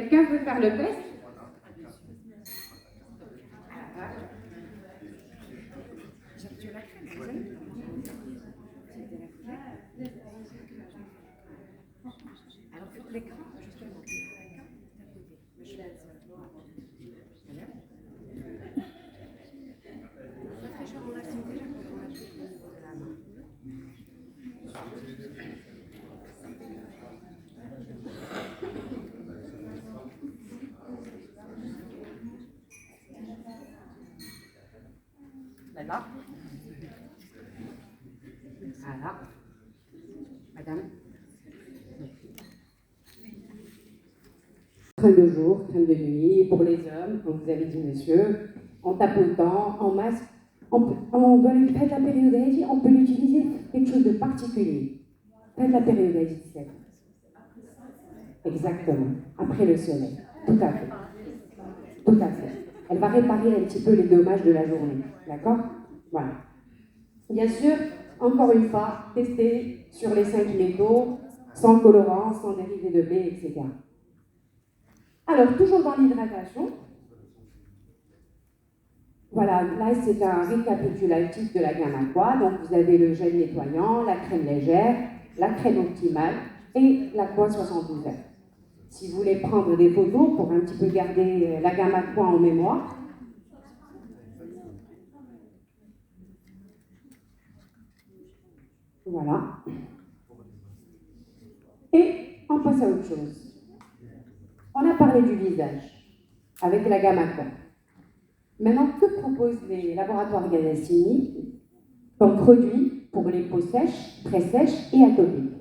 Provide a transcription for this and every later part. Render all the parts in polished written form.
Quelqu'un veut faire le test? Alors sur l'écran, justement, Là. Voilà. Madame. Crème de jour, crème de nuit, pour les hommes, comme vous avez dit monsieur, en tapotant, en masque. Faites la périodie, on peut l'utiliser quelque chose de particulier. Faites la périodie, c'est exactement, après le soleil. Tout à fait. Tout à fait. Elle va réparer un petit peu les dommages de la journée. D'accord? Voilà. Bien sûr, encore une fois, tester sur les 5 métaux, sans colorant, sans dérivés de lait, etc. Alors, toujours dans l'hydratation, voilà, là c'est un récapitulatif de la gamme Aqua. Donc vous avez le gel nettoyant, la crème légère, la crème optimale et l'Aqua 72 heures. Si vous voulez prendre des photos pour un petit peu garder la gamme Aqua en mémoire, voilà. Et on passe à autre chose. On a parlé du visage avec la gamme Aqua. Maintenant, que proposent les laboratoires Galassini comme produit pour les peaux sèches, très sèches et atopiques?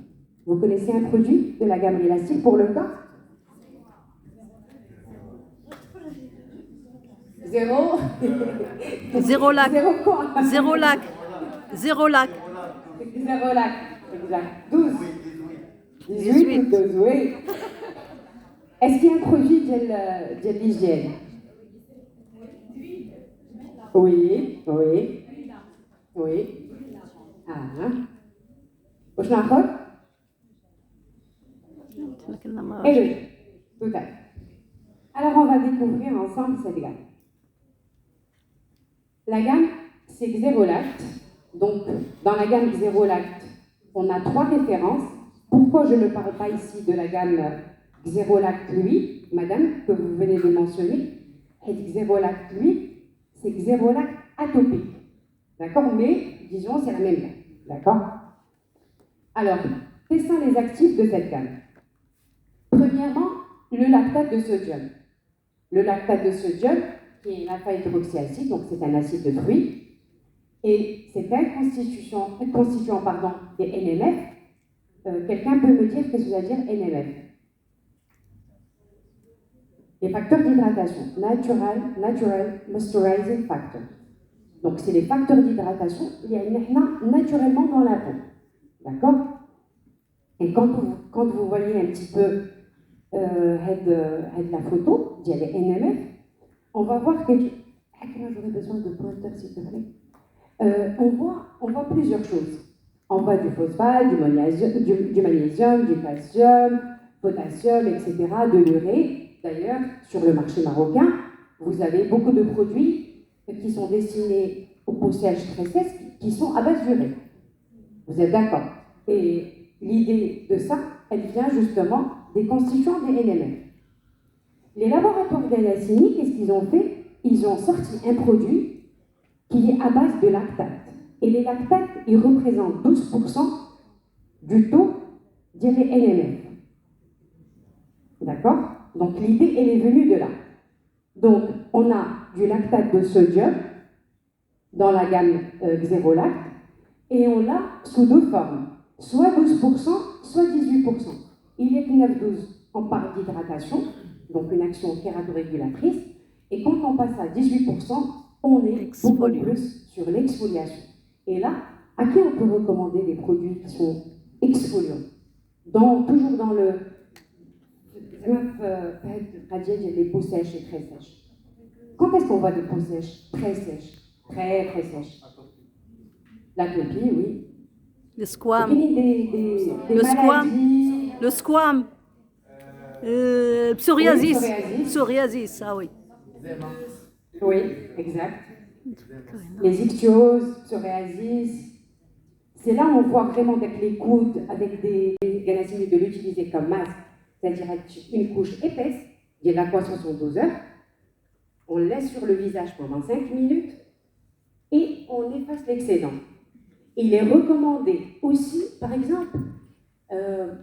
Vous connaissez un produit de la gamme élastique pour le corps? Zéro. Zéro lac. Zéro quoi? Zéro lac. Zéro lac. Zéro lac. Exact. 12. 18 ou 12, oui. Est-ce qu'il y a un produit de l'hygiène? Oui, oui. Oui. Ah. وش ناخذ؟ Et oui, tout à fait. Alors on va découvrir ensemble cette gamme. La gamme, c'est Xérolacte. Donc, dans la gamme Xérolacte, on a 3 références. Pourquoi je ne parle pas ici de la gamme Xérolacte lui, madame, que vous venez de mentionner? Et Xérolacte lui, c'est Xérolacte atopique. D'accord? Mais, disons, c'est la même gamme. D'accord? Alors, quels sont les actifs de cette gamme? Premièrement, le lactate de sodium. Le lactate de sodium, qui est l'alpha-hydroxyacide, donc c'est un acide de fruits, et c'est un constituant des NMF. Quelqu'un peut me dire qu'est-ce que ça veut dire NMF? Les facteurs d'hydratation, Natural Moisturizing Factor. Donc c'est les facteurs d'hydratation qu'il y a naturellement dans la peau. D'accord? Et quand vous voyez un petit peu la photo, il y a les NMF, on va voir que... J'aurais besoin de pointeur, s'il te plaît. On voit plusieurs choses. On voit du phosphate, du magnésium, du calcium, potassium, etc., de l'urée. D'ailleurs, sur le marché marocain, vous avez beaucoup de produits qui sont destinés aux peaux sèches très sèches, qui sont à base d'urée. Vous êtes d'accord? Et l'idée de ça, elle vient justement des constituants des NMF. Les laboratoires Galassini, qu'est-ce qu'ils ont fait? Ils ont sorti un produit qui est à base de lactate. Et les lactates, ils représentent 12% du taux des NMF. D'accord? Donc l'idée, elle est venue de là. Donc, on a du lactate de sodium dans la gamme Xérolacte, et on l'a sous 2 formes, soit 12%, soit 18%. Il y a que 9-12, on parle d'hydratation, donc une action kératorégulatrice, et quand on passe à 18%, on est beaucoup plus sur l'exfoliation. Et là, à qui on peut recommander des produits qui sont exfoliants? Toujours dans le... les peaux sèches et très sèches. Quand est-ce qu'on voit des peaux sèches? Très sèches. Très, très sèches. L'atopie, oui. Le squam. Le squam. Le squam. Psoriasis. Oui, psoriasis. Psoriasis, ah oui. Oui, exact. Les ichtyoses, psoriasis. C'est là où on voit vraiment avec les coudes, avec des ganacines, de l'utiliser comme masque, c'est-à-dire une couche épaisse, il y a de la croissance en 12 heures, on le laisse sur le visage pendant 5 minutes et on efface l'excédent. Il est recommandé aussi, par exemple,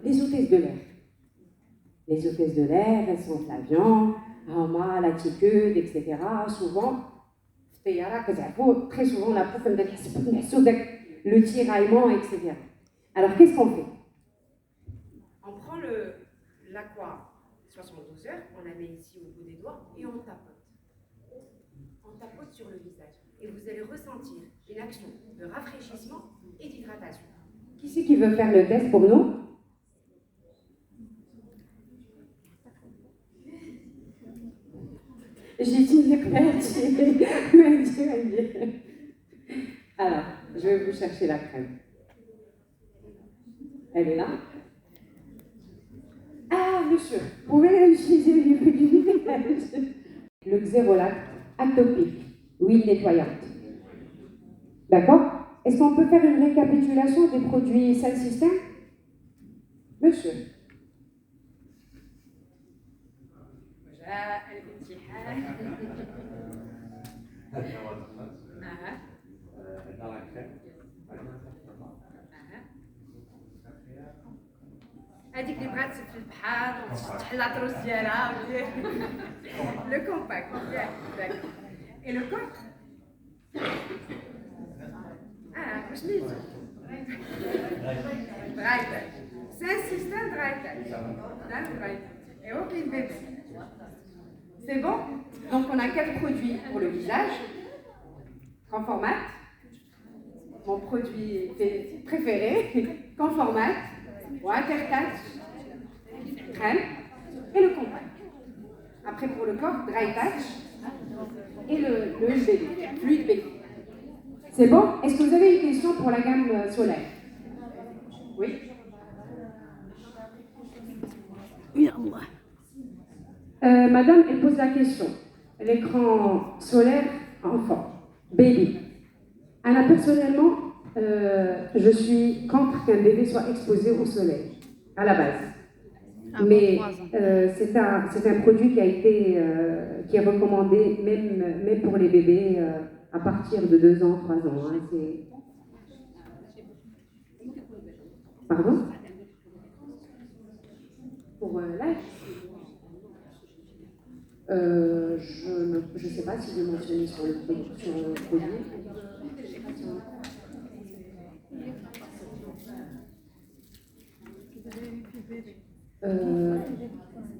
les hôtesses de l'air. Les hôtesses de l'air, elles sont l'avion, l'attitude, etc. Souvent, très souvent, la pouffe, le tiraillement, etc. Alors, qu'est-ce qu'on fait? On prend l'aqua 72 heures, on la met ici au bout des doigts et on tapote. On tapote sur le visage. Et vous allez ressentir une action de rafraîchissement et d'hydratation. Qui c'est qui veut faire le test pour nous? J'ai dit alors, je vais vous chercher la crème. Elle est là. Ah, monsieur, vous pouvez l'utiliser au niveau du visage. Le Xérolac atopique, huile nettoyante. D'accord? Est-ce qu'on peut faire une récapitulation des produits Sun System? Monsieur. هذيك اللي بغات في البحر وتفتح لاطروس ديالها لو كومباكت داكور اي لو كونت واش نيتو درايتاج سان سيستم درايتاج درايتاج et ok bébé c'est bon donc on a 4 produits pour le visage Conformat mon produit préféré Conformat Watertouch, crème et le compact. Après pour le corps, dry touch et le bébé, fluide bébé. C'est bon? Est-ce que vous avez une question pour la gamme solaire? Oui? Madame, elle pose la question. L'écran solaire enfant, baby. Anna, personnellement, je suis contre qu'un bébé soit exposé au soleil, à la base. Mais c'est un produit qui est recommandé même pour les bébés à partir de 2 ans, 3 ans. Hein, Pardon? Pour l'âge je ne sais pas si je l'ai mentionné sur le produit.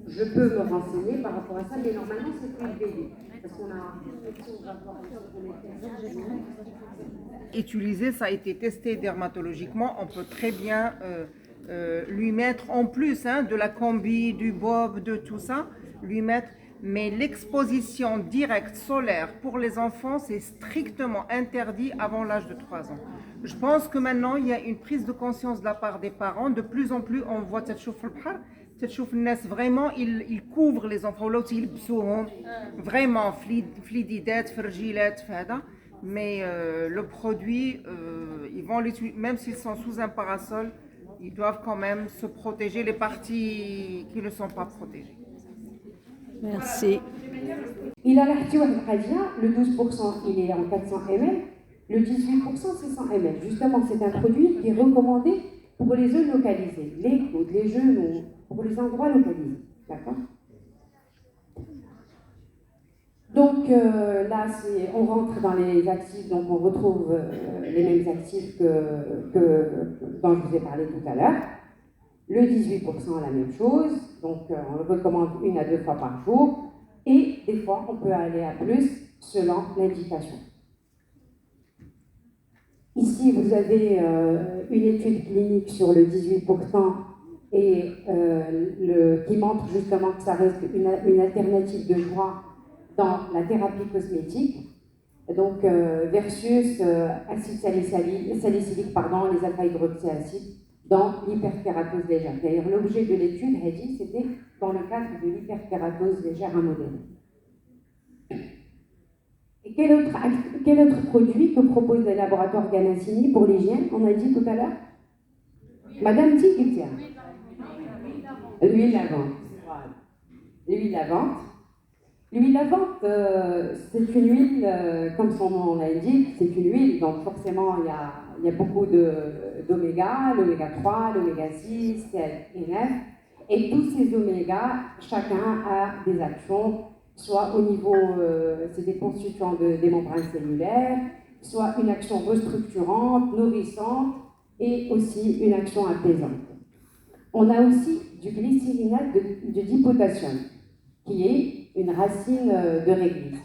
Je peux me renseigner par rapport à ça, mais normalement c'est pour le bébé. Parce qu'on a. Utilisé, ça a été testé dermatologiquement, on peut très bien lui mettre en plus de la combi, du bob, de tout ça, lui mettre. Mais l'exposition directe solaire pour les enfants, c'est strictement interdit avant l'âge de 3 ans. Je pense que maintenant, il y a une prise de conscience de la part des parents. De plus en plus, on voit vraiment, ils couvrent les enfants. L'autre, ils vraiment, flididet, fragilette, mais le produit, ils vont l'utiliser, même s'ils sont sous un parasol, ils doivent quand même se protéger les parties qui ne sont pas protégées. Merci. Il a l'Ahtiwa al-Radia, le 12% il est en 400 ml, le 18% c'est 100 ml. Justement, c'est un produit qui est recommandé pour les zones localisées, les coudes, les genoux, pour les endroits localisés. D'accord? Donc là, on rentre dans les actifs, donc on retrouve les mêmes actifs dont je vous ai parlé tout à l'heure. Le 18%, la même chose, donc on le recommande 1 à 2 fois par jour, et des fois on peut aller à plus selon l'indication. Ici, vous avez une étude clinique sur le 18% et qui montre justement que ça reste une alternative de choix dans la thérapie cosmétique, donc versus acide salicylique, les alpha-hydroxyacides dans l'hyperkératose légère. D'ailleurs, l'objet de l'étude, c'était dans le cadre de l'hyperkératose légère à modérée. Et quel autre produit que propose le laboratoire Ganassini pour l'hygiène, on a dit tout à l'heure? Madame Tigutière. L'huile lavante. Voilà. L'huile lavante. L'huile lavante, c'est une huile, comme son nom l'indique, c'est une huile, donc forcément il y a beaucoup d'oméga, l'oméga 3, l'oméga 6, 7 et 9. Et tous ces omégas, chacun a des actions, soit au niveau, c'est des constituants des membranes cellulaires, soit une action restructurante, nourrissante, et aussi une action apaisante. On a aussi du glycérinate de dipotassium, qui est une racine de réglisse.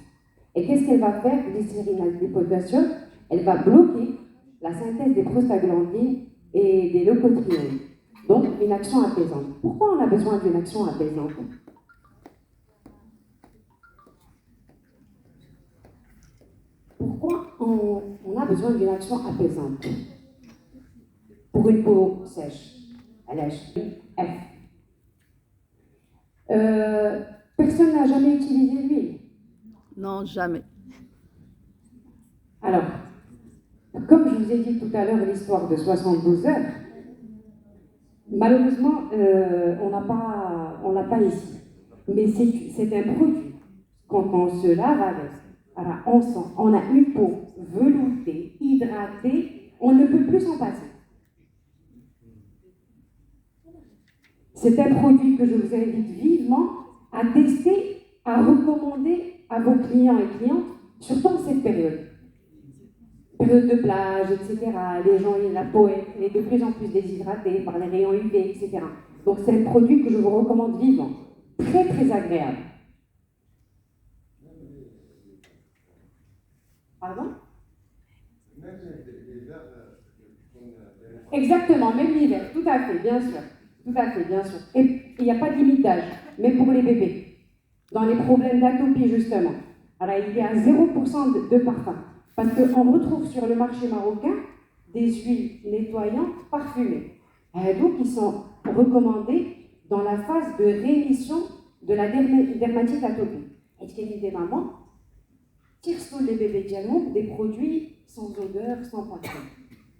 Et qu'est-ce qu'elle va faire, glycérinate de dipotassium? Elle va bloquer la synthèse des prostaglandines et des leucotrienes. Donc, une action apaisante. Pourquoi on a besoin d'une action apaisante? Pourquoi on a besoin d'une action apaisante? Pour une peau sèche, à l'âge F. Personne n'a jamais utilisé l'huile. Non, jamais. Alors, comme je vous ai dit tout à l'heure l'histoire de 72 heures, malheureusement, on l'a pas ici. Mais c'est un produit. Quand on se lave avec, alors on a une peau veloutée, hydratée, on ne peut plus s'en passer. C'est un produit que je vous invite vivement à tester, à recommander à vos clients et clientes, surtout en cette période. Période de plage, etc. Les gens, la peau est de plus en plus déshydratée par les rayons UV, etc. Donc c'est un produit que je vous recommande vivement. Très très agréable. Pardon? Exactement, même l'hiver, tout à fait, bien sûr. Tout à fait, bien sûr. Et il n'y a pas de limitage, même pour les bébés. Dans les problèmes d'atopie, justement. Alors, il y a 0% de parfum. Parce qu'on retrouve sur le marché marocain des huiles nettoyantes parfumées. Donc, ils sont recommandés dans la phase de rémission de la dermatite atopique. Est-ce qu'il y a des mamans tirent sur les bébés diamants des produits sans odeur, sans parfum?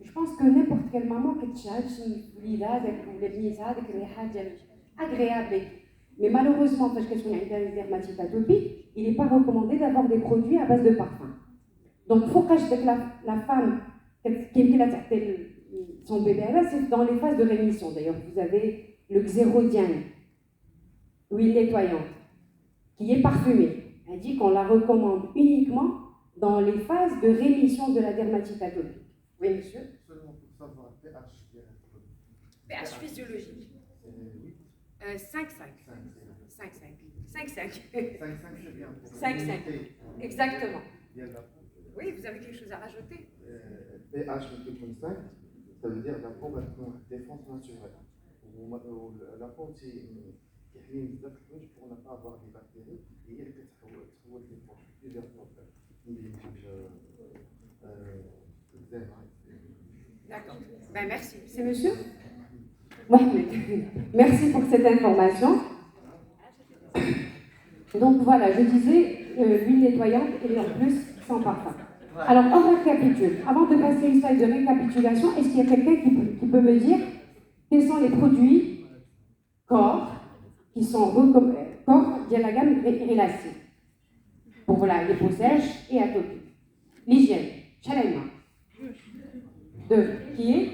Je pense que n'importe quelle maman qui tchatche, agréable. Mais malheureusement, parce que sur une dermatite atopique, il n'est pas recommandé d'avoir des produits à base de parfum. Donc, il faut que la femme qui a son bébé à base, c'est dans les phases de rémission. D'ailleurs, vous avez le xérodiane, huile nettoyante, qui est parfumée. Elle dit qu'on la recommande uniquement dans les phases de rémission de la dermatite atopique. Oui, monsieur? Seulement pour savoir pH. pH physiologique. 5,5. 5,5. 5,5. 5,5 c'est bien. 5,5. Exactement. Il y a la Oui, vous avez quelque chose à rajouter? pH 5, ça veut dire la peau va être défense naturelle. La peau c'est pour ne pas avoir des bactéries et elle peut être défense. Plusieurs D'accord. Ben, merci. C'est monsieur Mohamed. Merci pour cette information. Donc voilà, je disais, l'huile nettoyante et en plus sans parfum. Alors, on récapitule. Avant de passer une slide de récapitulation, est-ce qu'il y a quelqu'un qui peut me dire quels sont les produits corps qui sont corps de la gamme Relacée pour voilà, les peaux sèches et atopiques. L'hygiène, Chalaima. 2. Qui est?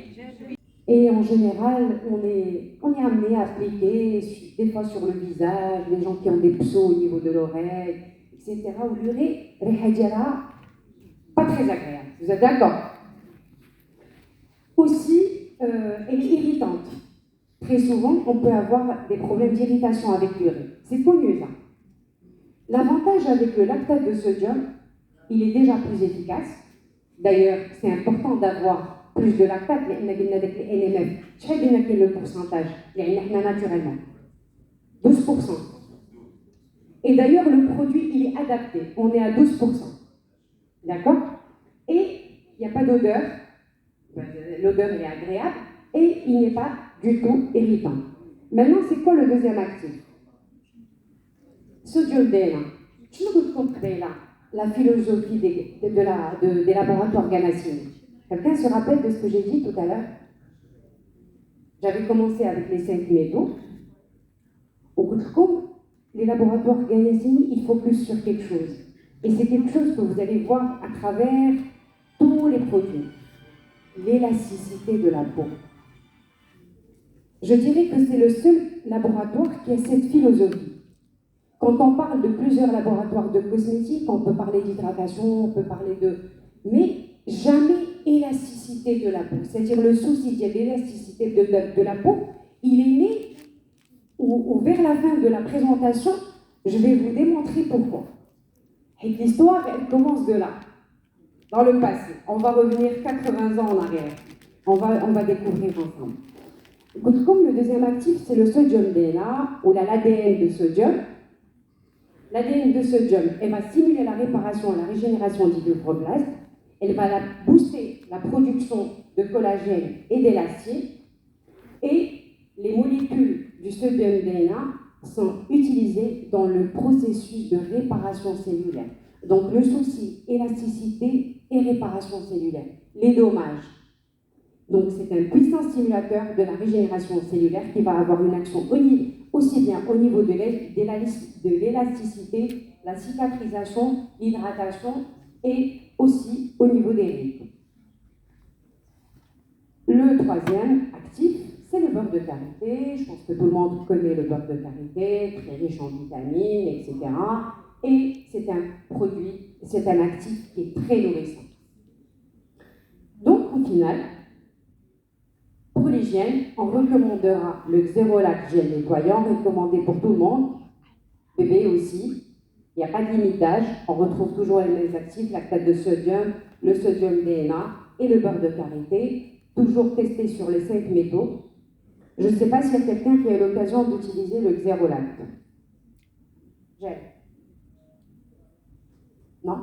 Et en général, on est amené à appliquer, des fois sur le visage, les gens qui ont des psaux au niveau de l'oreille, etc. Ou l'urée, pas très agréable. Vous êtes d'accord? Aussi, elle est irritante. Très souvent, on peut avoir des problèmes d'irritation avec l'urée. C'est connu, ça. L'avantage avec le lactate de sodium, il est déjà plus efficace. D'ailleurs, c'est important d'avoir plus de lactate, mais on a avec les NMF. Je sais bien quel est le pourcentage, naturellement. 12%. Et d'ailleurs, le produit, il est adapté. On est à 12%. D'accord? Et il n'y a pas d'odeur. L'odeur, elle est agréable. Et il n'est pas du tout irritant. Maintenant, c'est quoi le deuxième actif? sodium DNA. Je me compte la philosophie des laboratoires Ganassi. Quelqu'un se rappelle de ce que j'ai dit tout à l'heure? J'avais commencé avec les 5 métaux. Au bout de compte, les laboratoires Ganassi, ils focusent sur quelque chose. Et c'est quelque chose que vous allez voir à travers tous les produits. L'élasticité de la peau. Je dirais que c'est le seul laboratoire qui a cette philosophie. Quand on parle de plusieurs laboratoires de cosmétiques, on peut parler d'hydratation, on peut parler de... Mais jamais élasticité de la peau. C'est-à-dire le souci de l'élasticité de la peau, il est né, ou vers la fin de la présentation, je vais vous démontrer pourquoi. Et l'histoire, elle commence de là, dans le passé. On va revenir 80 ans en arrière. On va découvrir ensemble. Écoute, comme le deuxième actif, c'est le sodium DNA, ou l'ADN de sodium. L'ADN de sodium, elle va stimuler la réparation et la régénération des fibroblastes. Elle va booster la production de collagène et d'élastine. Et les molécules du sodium DNA sont utilisées dans le processus de réparation cellulaire. Donc le souci, élasticité et réparation cellulaire. Les dommages. Donc c'est un puissant stimulateur de la régénération cellulaire qui va avoir une action aussi bien au niveau de l'élasticité, la cicatrisation, l'hydratation et aussi au niveau des rythmes. Le troisième actif, c'est le beurre de karité. Je pense que tout le monde connaît le beurre de karité, très riche en vitamines, etc. Et c'est un produit, c'est un actif qui est très nourrissant. Donc au final, pour l'hygiène, on recommandera le Xérolac gel nettoyant, recommandé pour tout le monde, bébé aussi. Il n'y a pas de limitage, on retrouve toujours les mêmes actifs, lactate de sodium, le sodium DNA et le beurre de karité, toujours testé sur les 5 métaux. Je ne sais pas s'il y a quelqu'un qui a eu l'occasion d'utiliser le Xérolac. Gel. Non?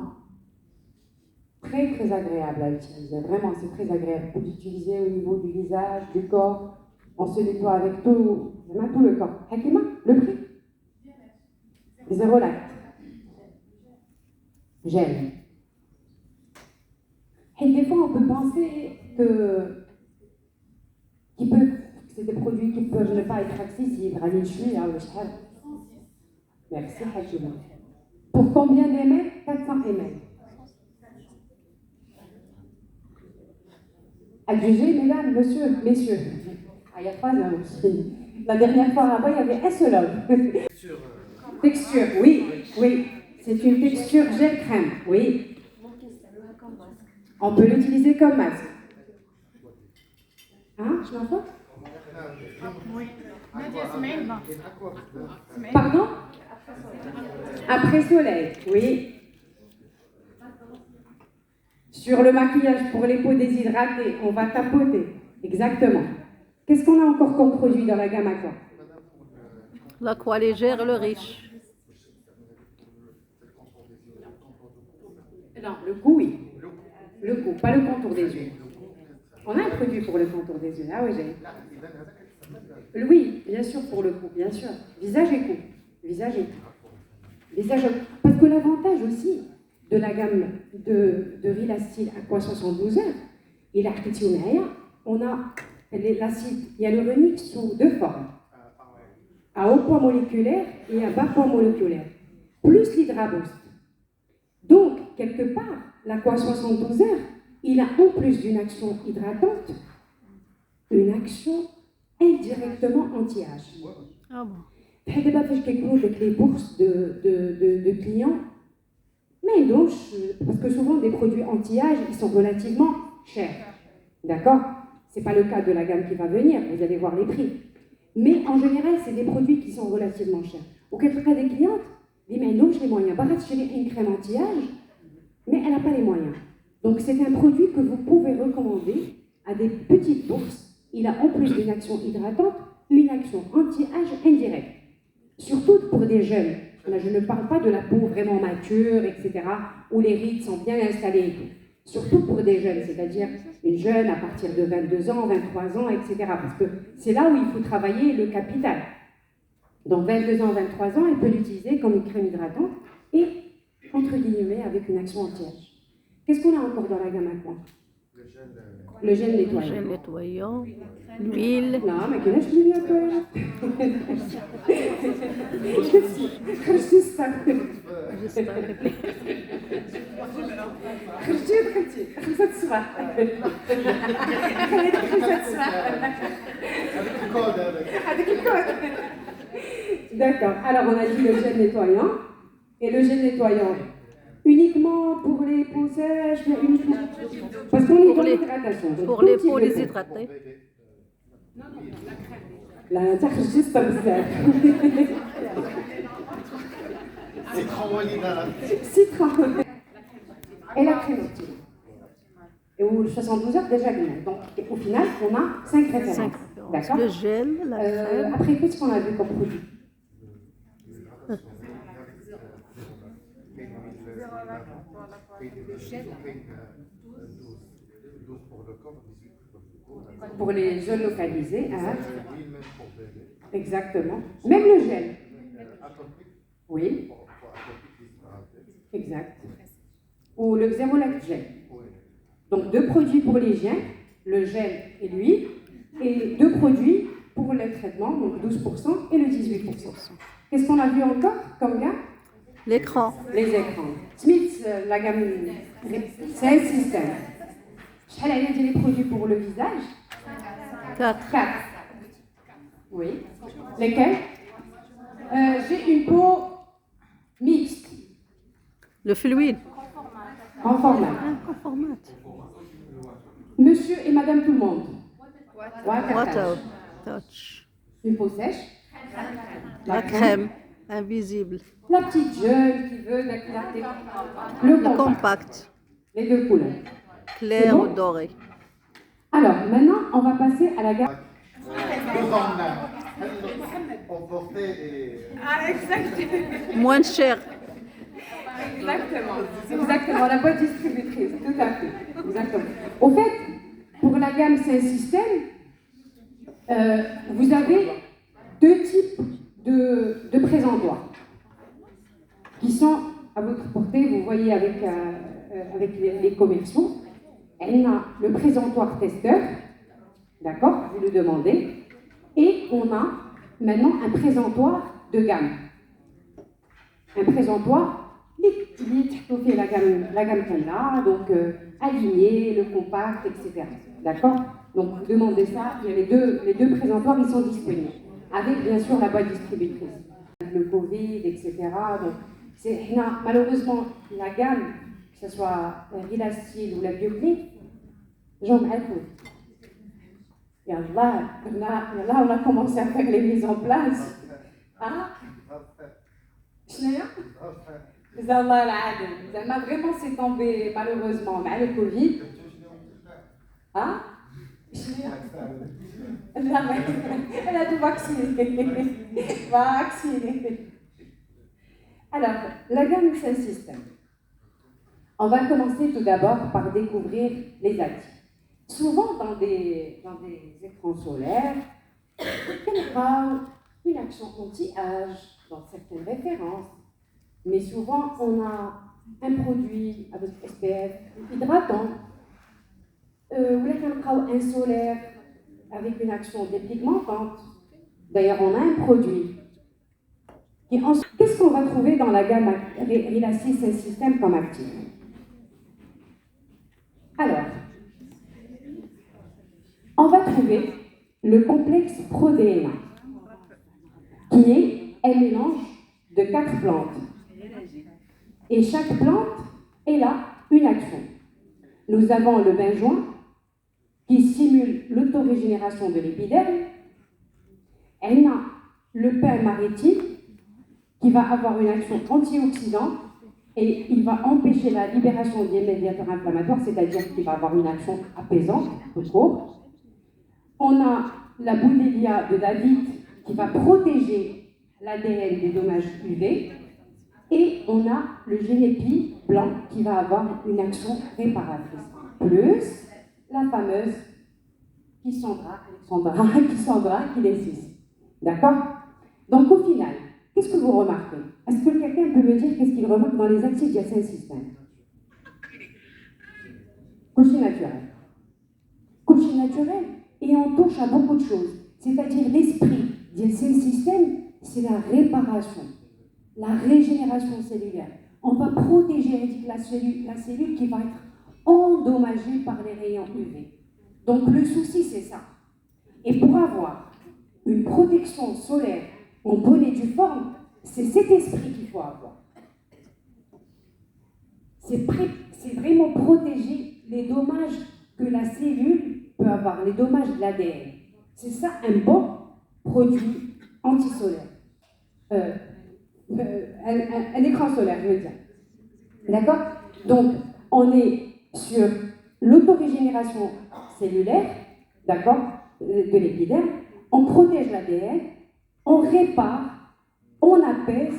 Très très agréable à utiliser, vraiment c'est très agréable d'utiliser au niveau du visage, du corps. On se nettoie avec tout le corps. Hakima, le prix? Xérolac. Gel. Et des fois, on peut penser que c'est des produits qui peuvent ne pas être accessibles. Merci, Hakima. Pour combien d'ml? 400 ml. Adjugé, mesdames, messieurs. Ah, il y a 3 hommes aussi. La dernière fois là-bas, il y avait un seul homme. Texture, oui. C'est une texture gel crème, oui. On peut l'utiliser comme masque. Hein, je m'entends? Pardon? Après soleil, oui. Sur le maquillage pour les peaux déshydratées, on va tapoter. Exactement. Qu'est-ce qu'on a encore comme produit dans la gamme Aqua? L'Aqua légère, le riche. Non, le goût, oui. Le goût, pas le contour des yeux. On a un produit pour le contour des yeux. Ah oui, j'ai. Oui, bien sûr, pour le cou, bien sûr. Visage et cou. Visage et cou. Visage. Parce que l'avantage aussi de la gamme de Relastyle Aqua 72 heures, il a on a l'acide hyaluronique sous 2 formes. À haut poids moléculaire et à bas poids moléculaire. Plus l'Hydra-Boost. Donc, quelque part, l'Aqua 72 heures, il a en plus d'une action hydratante, une action indirectement anti-âge. Ah bon. Avec les bourses de clients, mais donc, parce que souvent des produits anti-âge, ils sont relativement chers. D'accord? Ce n'est pas le cas de la gamme qui va venir, vous allez voir les prix. Mais en général, c'est des produits qui sont relativement chers. Au cas des clientes, disent mais non, j'ai les moyens. Barat, j'ai une crème anti-âge, mais elle n'a pas les moyens. Donc c'est un produit que vous pouvez recommander à des petites bourses. Il a en plus d'une action hydratante, une action anti-âge indirecte. Surtout pour des jeunes. Là, je ne parle pas de la peau vraiment mature, etc., où les rides sont bien installées et tout. Surtout pour des jeunes, c'est-à-dire une jeune à partir de 22 ans, 23 ans, etc. Parce que c'est là où il faut travailler le capital. Donc 22 ans, 23 ans, elle peut l'utiliser comme une crème hydratante et, entre guillemets, avec une action anti-âge. Qu'est-ce qu'on a encore dans la gamme à quoi? Le gel nettoyant. Gel nettoyant, l'huile, لا ما كايناش اللي نتويا خرجتي الصباح خرجتي 5 الصباح خليتك 5 الصباح هذاك الكود. D'accord, alors on a dit le gel nettoyant et le gel nettoyant uniquement pour les peaux sèches, mais uniquement parce qu'on est dans l'hydratation. pour les peaux déshydratées. لا انت خرجتي الصباح بزاف. Citron. Et la crème anti. Et au 72 heures déjà gagné. Donc au final, on a 5 références. 5 références. D'accord. Le gel, la crème. Après, qu'est-ce qu'on a vu comme produit? Pour les zones localisées. Hein. Exactement. Même le gel. Oui. Exact. Ou le Xérolac gel. Donc 2 produits pour l'hygiène, le gel et l'huile, et 2 produits pour le traitement, donc 12% et le 18%. Qu'est-ce qu'on a vu encore comme gamme? L'écran. Les écrans. Smith, la gamme, c'est un système. Je vais dire les produits pour le visage. 4. 4. Oui. Lesquels? J'ai une peau mixte, Le fluide. en format. Conformate. Monsieur et madame tout le monde. Water touch. Une peau sèche. La crème invisible. La petite jeune qui veut la clarté. Le Le compact. compact. Les 2 couleurs. Clair C'est bon ou doré. Alors, maintenant, on va passer à la gamme. Moins cher. Exactement. Exactement, la boîte distributrice, tout à fait. Exactement. Au fait, pour la gamme c'est un système, vous avez 2 types de présentoirs qui sont à votre portée, vous voyez avec les commerciaux. On a le présentoir testeur, d'accord, vous le demandez, et on a maintenant un présentoir de gamme. Un présentoir fait la gamme qu'elle a, donc aligné, le compact, etc. D'accord? Donc vous demandez ça, il y a les deux présentoirs, ils sont disponibles, avec bien sûr la boîte distributrice. Le Covid, etc. Donc malheureusement, la gamme, que ce soit Relastyle ou la Bioclinique, j'en ai peu. Et là, on a commencé à faire les mises en place. Ah, Zallah al-Adel. Vraiment, c'est tombé malheureusement avec le Covid. Ah, elle a tout vacciné. Vacciné. Alors, la gamme, c'est un système. On va commencer tout d'abord par découvrir les actifs. Souvent, dans des écrans solaires, on parle d'une action anti-âge dans certaines références. Mais souvent, on a un produit avec SPF hydratant, ou un solaire avec une action dépigmentante. D'ailleurs, on a un produit. Qu'est-ce qu'on va trouver dans la gamme Relastyle, c'est un système comme actif? Alors, on va trouver le complexe ProDNA, qui est un mélange de 4 plantes. Et chaque plante, elle a une action. Nous avons le benjoin, qui stimule l'autorégénération de l'épiderme. Elle a le pain maritime, qui va avoir une action antioxydante, et il va empêcher la libération des médiateurs inflammatoires, c'est-à-dire qu'il va avoir une action apaisante, tout court. On a la Bouddélia de David, qui va protéger l'ADN des dommages UV. Et on a le Génépi blanc qui va avoir une action réparatrice. Plus la fameuse Kissandra qui est 6. D'accord? Donc au final, qu'est-ce que vous remarquez? Est-ce que quelqu'un peut me dire qu'est-ce qu'il remarque dans les actifs de ce système? Coucher naturel. Coucher naturel, et on touche à beaucoup de choses. C'est-à-dire l'esprit de ce système, c'est la réparation, la régénération cellulaire. On va protéger la cellule qui va être endommagée par les rayons UV. Donc le souci, c'est ça. Et pour avoir une protection solaire en bonne et due forme, c'est cet esprit qu'il faut avoir. C'est vraiment protéger les dommages que la cellule peut avoir, les dommages de l'ADN. C'est ça un bon produit antisolaire. Un écran solaire, je veux dire. D'accord? Donc, on est sur l'autorégénération cellulaire, d'accord, de l'épiderme, on protège l'ADN, on répare, on apaise,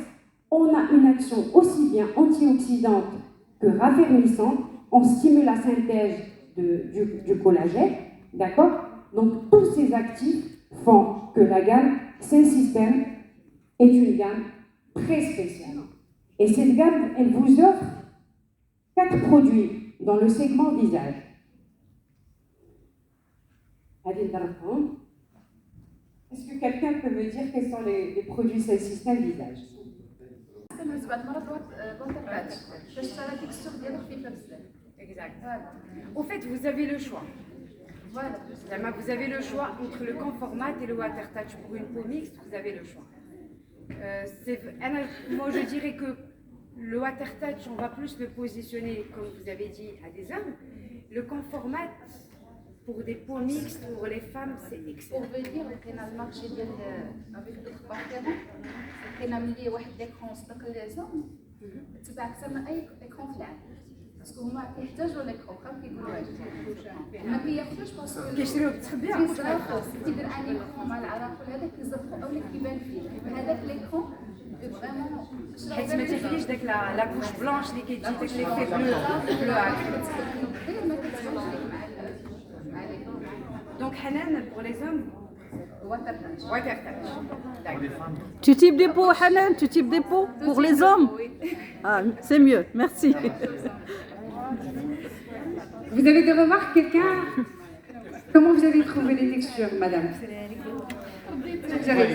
on a une action aussi bien antioxydante que raffermissante, on stimule la synthèse du collagène, d'accord? Donc, tous ces actifs font que la gamme Cellsystem est une gamme très spéciale. Et cette gamme, elle vous offre 4 produits dans le segment visage. Est-ce que quelqu'un peut me dire quels sont les produits Cellsystem visage? Exact. Au fait, vous avez le choix. Voilà. Vous avez le choix entre le Conformat et le Water Touch. Pour une peau mixte, vous avez le choix. Moi, je dirais que le Water Touch, on va plus le positionner, comme vous avez dit, à des hommes. Le Conformat, pour des peaux mixtes, pour les femmes, c'est excellent. On veut dire qu'on a le marché avec d'autres partenaires, qu'on a mis un écran مستقل لازم تبع كما اي écran فلاش باسكو هما كيحتاجوا l'écran بحال كيقولوا ما كياخذوش باسكو كيشريوه بتخبيع كيدير ان écran مع العراقل هذاك كيزرقوا او كيبان فيه هذاك l'écran فريمون حيت ما تيخليش داك لا كوش بلانش اللي كيجي داك ليفي بلو ما كتبانش لك مع l'écran. Donc Hanan, pour les hommes, Water touch. Water touch. D'accord. Tu types des pots, Hanan? Tu types des pots pour les hommes? Ah, c'est mieux, merci. Vous avez des remarques, quelqu'un? Comment vous avez trouvé les textures, madame? Vous avez...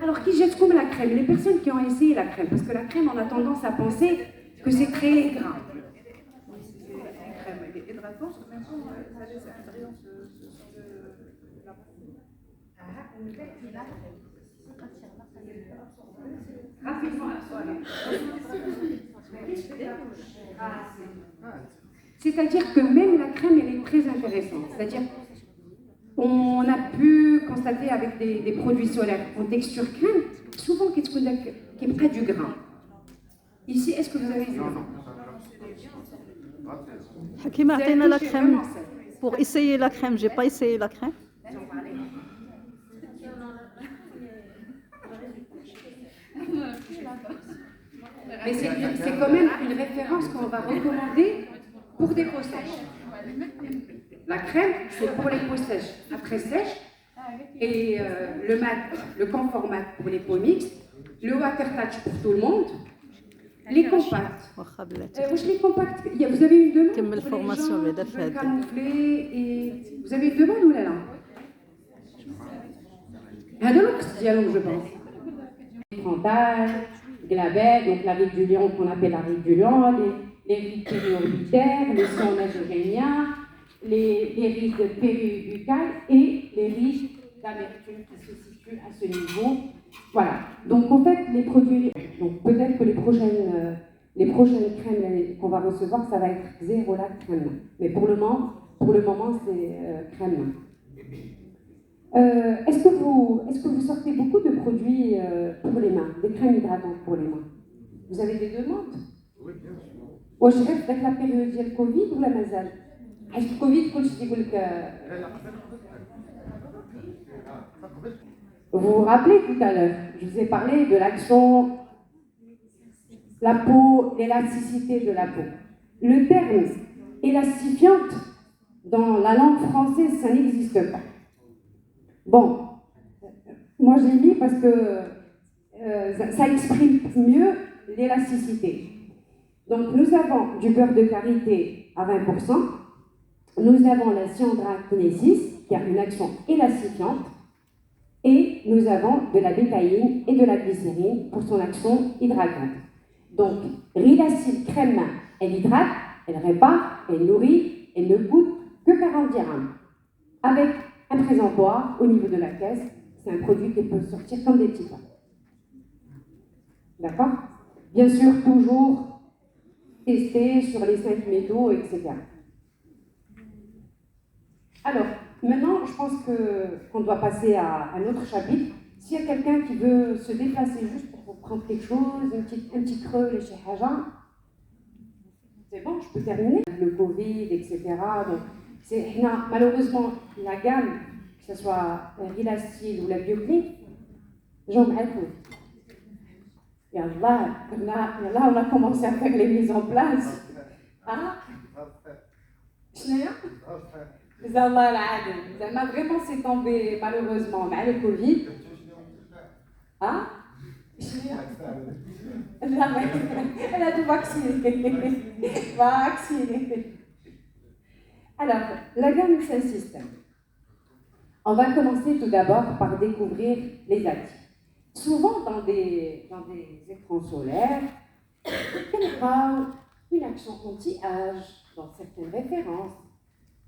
Alors, qui jette comme la crème? Les personnes qui ont essayé la crème, parce que la crème, on a tendance à penser que c'est très gras. La crème, elle est hydratante, en même temps, ça laisse un rayon sur la peau. Rapidement, c'est-à-dire que même la crème, elle est très intéressante. C'est-à-dire, on a pu constater avec des produits solaires en texture crème, souvent qu'il n'y a pas du grain. Ici, est-ce que vous avez vu? Hakim a donné la crème. Pour essayer la crème, j'ai pas essayé la crème. Mais c'est quand même une référence qu'on va recommander pour des peaux sèches. La crème, c'est pour les peaux sèches. Après sèche, et le mat, le Comfort Mat pour les peaux mixtes, le Water Touch pour tout le monde, les compacts. Les compacts, vous avez une demande pour les gens qui veulent camoufler et... Vous avez une demande ou là? Je pense. Frontal, glabelle, donc la ride du lion qu'on appelle la ride du lion, les rides périorbitaires, les sons nasogéniens, les rides péribuccales et les rides d'amertume qui se situent à ce niveau. Voilà. Donc en fait, les produits, donc peut-être que les prochaines crèmes qu'on va recevoir, ça va être zéro la crème. Mais pour le moment, c'est crème. Est-ce que vous sortez beaucoup de produits pour les mains, des crèmes hydratantes pour les mains? Vous avez des demandes? Oui, bien sûr. واش غير في ذاك لا بيريود ديال الكوفيد ولا مازال؟ حيت الكوفيد كلشي تيقول لك. Vous vous rappelez tout à l'heure, je vous ai parlé de l'action, la peau, l'élasticité de la peau. Le terme élastifiante Dans la langue française, ça n'existe pas. Bon, moi je l'ai mis parce que ça exprime mieux l'élasticité. Donc nous avons du beurre de karité à 20%, nous avons la cyanidra kinésis qui a une action élastifiante, et nous avons de la bétaïne et de la glycérine pour son action hydratante. Donc, Rilacil crème main, elle hydrate, elle répare, elle nourrit, elle ne coûte que 40 dirhams. Avec un présentoir au niveau de la caisse, c'est un produit qui peut sortir comme des petits pains. D'accord? Bien sûr, toujours testé sur les 5 métaux, etc. Alors, maintenant, je pense qu'on doit passer à un autre chapitre. S'il y a quelqu'un qui veut se déplacer juste pour prendre quelque chose, un petit creux, les chez Haja, c'est bon, je peux terminer. Le Covid, etc. Donc, malheureusement, la gamme, que ce soit Rilacil ou la Bioclin, j'en ai tout. Et là, on a commencé à faire les mises en place. Ah, vraiment, c'est tombé malheureusement mal le Covid. Ah, elle a tout vacciné. Vacciné. Alors, la gamme c'est un système. On va commencer tout d'abord par découvrir les actifs. Souvent dans des écrans solaires, il y a une action anti-âge dans certaines références.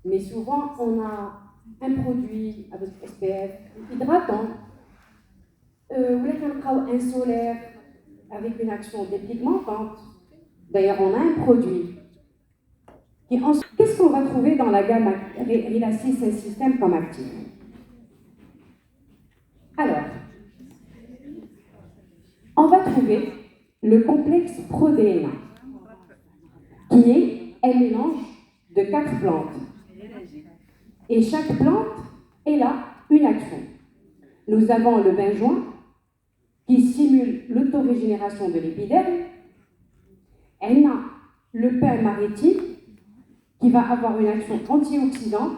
Mais souvent, on a un produit avec SPF hydratant, ou un solaire avec une action dépigmentante. D'ailleurs, on a un produit. Qu'est-ce qu'on va trouver dans la gamme Rilacil, c'est un système comme actif? Alors, on va trouver le complexe ProDNA, qui est un mélange de 4 plantes. Et chaque plante, elle a une action. Nous avons le benjoin, qui stimule l'autorégénération de l'épiderme. Elle a le pain maritime, qui va avoir une action antioxydante,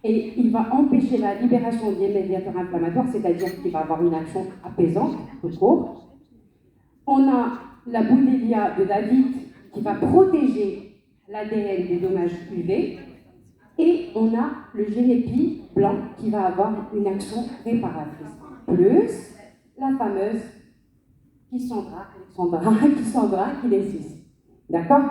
et il va empêcher la libération des médiateurs inflammatoires, c'est-à-dire qu'il va avoir une action apaisante, tout court. On a la Boudelia de David, qui va protéger l'ADN des dommages UV. Et on a le Génépi blanc qui va avoir une action réparatrice. Plus la fameuse Kissandra kinésis. D'accord?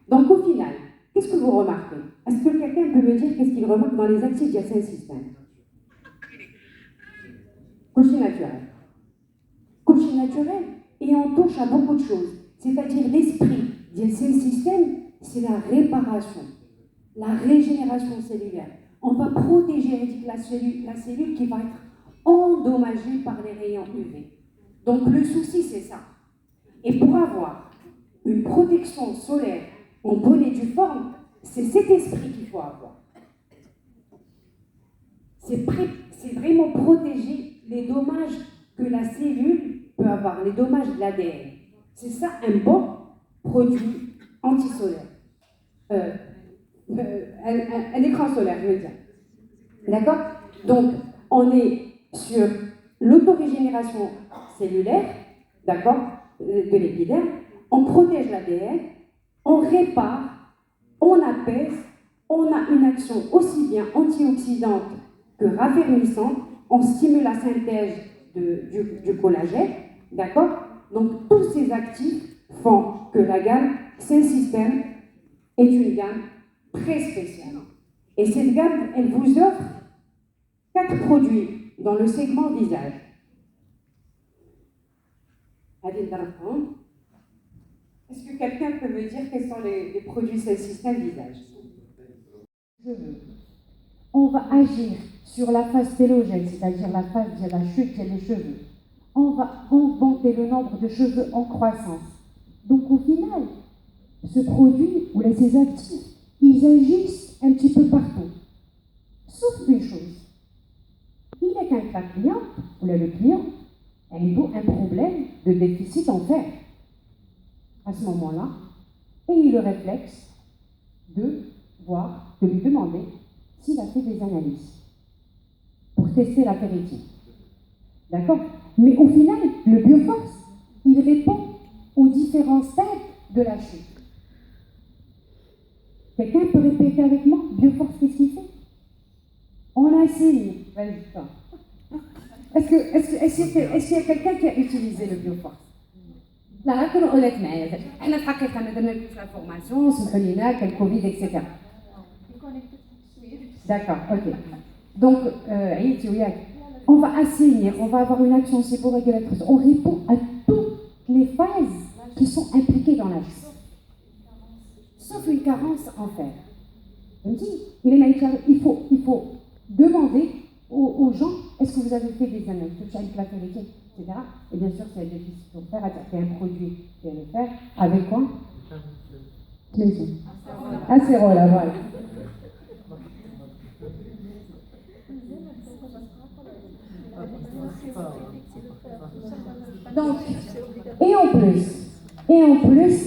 Donc au final, qu'est-ce que vous remarquez? Est-ce que quelqu'un peut me dire qu'est-ce qu'il remarque dans les actifs de ce système? Coucher naturel. Coucher naturel, et on touche à beaucoup de choses. C'est-à-dire l'esprit de ce système, c'est la réparation. La régénération cellulaire. On va protéger la cellule qui va être endommagée par les rayons UV. Donc le souci, c'est ça. Et pour avoir une protection solaire en bonne et due forme, c'est cet esprit qu'il faut avoir. C'est vraiment protéger les dommages que la cellule peut avoir, les dommages de l'ADN. C'est ça un bon produit antisolaire. Un écran solaire, je veux dire. D'accord? Donc, on est sur l'autorégénération cellulaire, d'accord, de l'épiderme, on protège l'ADN, on répare, on apaise, on a une action aussi bien antioxydante que raffermissante, on stimule la synthèse du collagène, d'accord? Donc, tous ces actifs font que la gamme, c'est un système, est une gamme très spéciale. Et cette gamme, elle vous offre 4 produits dans le segment visage. Est-ce que quelqu'un peut me dire quels sont les produits de ce système visage? On va agir sur la phase télogène, c'est-à-dire la phase de la chute des cheveux. On va augmenter le nombre de cheveux en croissance. Donc au final, ce produit ou ces actifs, ils agissent un petit peu partout. Sauf une chose. Il est qu'un client, ou le client, a un problème de déficit en fer. À ce moment-là, et il a le réflexe de lui demander s'il a fait des analyses pour tester l'apéritif. D'accord? Mais au final, le Bioforce, il répond aux différents stades de la chute. Quelqu'un peut répéter avec moi? Bioforce, qu'est-ce qu'il fait? On assigne. Vas-y, toi. Est-ce qu'il y a quelqu'un qui a utilisé le Bioforce? لا غير نقول لك معايا احنا في الحقيقه ما درنا لكمش لا فورماسيون سمحوا لينا كان كوفيد اكسيتيرا. D'accord, ok. Donc, on va assainir, on va avoir une action séborégulatrice. On répond à toutes les phases qui sont impliquées dans la chute. Sauf une carence en fer. Il faut demander aux gens, est-ce que vous avez fait des analyses avec la ferritique, etc. Et bien sûr, c'est difficile pour faire, c'est un produit qui est le fer. Avec quoi? Acérola, voilà. Donc, et en plus,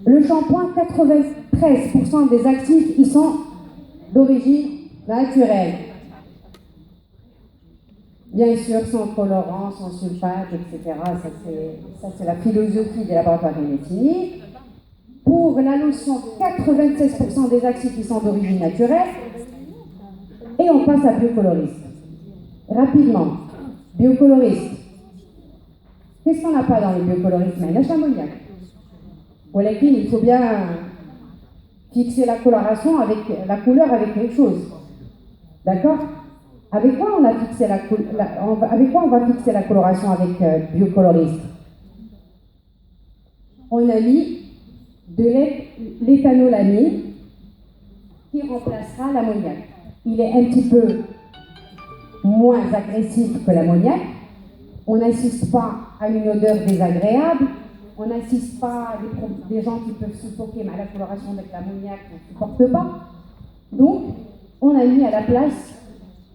le shampoing, 93% des actifs, ils sont d'origine naturelle. Bien sûr, sans colorant, sans sulfate, etc. Ça, c'est la philosophie des laboratoires Métini. Pour la lotion, 96% des actifs, ils sont d'origine naturelle. Et on passe à biocoloriste. Rapidement, biocoloriste. Qu'est-ce qu'on n'a pas dans les biocoloristes? Mais la l'ammoniac. Il faut bien fixer la coloration avec la couleur avec quelque chose. D'accord? Avec quoi on a fixé avec quoi on va fixer la coloration avec biocoloriste? On a mis de l'éthanolamine qui remplacera l'ammoniac. Il est un petit peu moins agressif que l'ammoniac. On n'assiste pas à une odeur désagréable. On n'assiste pas à des gens qui peuvent suffoquer, mais à la coloration avec l'ammoniac, on ne supporte pas. Donc, on a mis à la place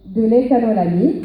de l'éthanolamine